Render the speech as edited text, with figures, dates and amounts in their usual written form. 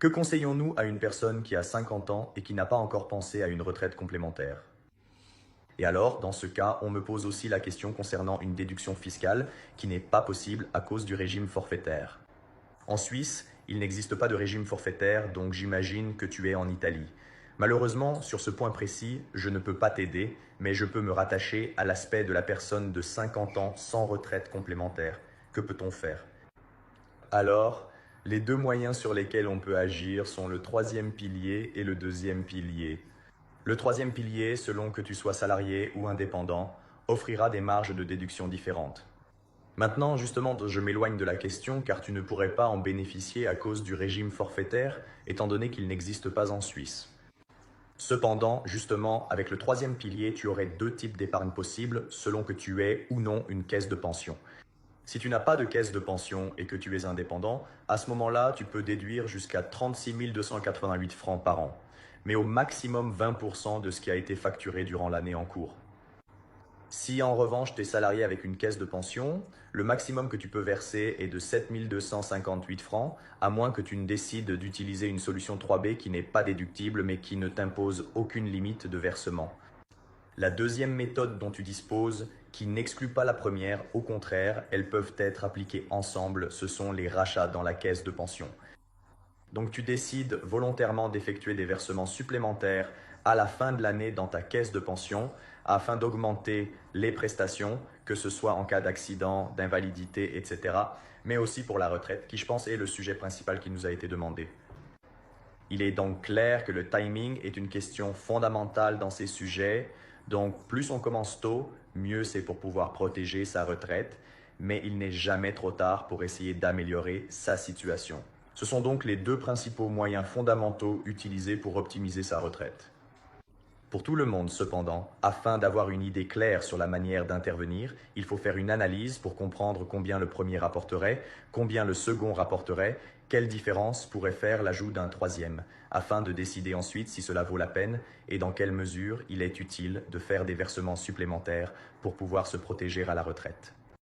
Que conseillons-nous à une personne qui a 50 ans et qui n'a pas encore pensé à une retraite complémentaire? Et alors, dans ce cas, on me pose aussi la question concernant une déduction fiscale qui n'est pas possible à cause du régime forfaitaire. En Suisse, il n'existe pas de régime forfaitaire, donc j'imagine que tu es en Italie. Malheureusement, sur ce point précis, je ne peux pas t'aider, mais je peux me rattacher à l'aspect de la personne de 50 ans sans retraite complémentaire. Que peut-on faire? Alors, les deux moyens sur lesquels on peut agir sont le troisième pilier et le deuxième pilier. Le troisième pilier, selon que tu sois salarié ou indépendant, offrira des marges de déduction différentes. Maintenant, justement, je m'éloigne de la question car tu ne pourrais pas en bénéficier à cause du régime forfaitaire, étant donné qu'il n'existe pas en Suisse. Cependant, justement, avec le troisième pilier, tu aurais deux types d'épargne possibles selon que tu aies ou non une caisse de pension. Si tu n'as pas de caisse de pension et que tu es indépendant, à ce moment-là, tu peux déduire jusqu'à 36 288 francs par an, mais au maximum 20% de ce qui a été facturé durant l'année en cours. Si en revanche tu es salarié avec une caisse de pension, le maximum que tu peux verser est de 7 258 francs, à moins que tu ne décides d'utiliser une solution 3B qui n'est pas déductible mais qui ne t'impose aucune limite de versement. La deuxième méthode dont tu disposes, qui n'exclut pas la première, au contraire, elles peuvent être appliquées ensemble, ce sont les rachats dans la caisse de pension. Donc tu décides volontairement d'effectuer des versements supplémentaires à la fin de l'année dans ta caisse de pension afin d'augmenter les prestations, que ce soit en cas d'accident, d'invalidité, etc., mais aussi pour la retraite, qui je pense est le sujet principal qui nous a été demandé. Il est donc clair que le timing est une question fondamentale dans ces sujets. Donc, plus on commence tôt, mieux c'est pour pouvoir protéger sa retraite, mais il n'est jamais trop tard pour essayer d'améliorer sa situation. Ce sont donc les deux principaux moyens fondamentaux utilisés pour optimiser sa retraite. Pour tout le monde, cependant, afin d'avoir une idée claire sur la manière d'intervenir, il faut faire une analyse pour comprendre combien le premier rapporterait, combien le second rapporterait, quelle différence pourrait faire l'ajout d'un troisième, afin de décider ensuite si cela vaut la peine et dans quelle mesure il est utile de faire des versements supplémentaires pour pouvoir se protéger à la retraite.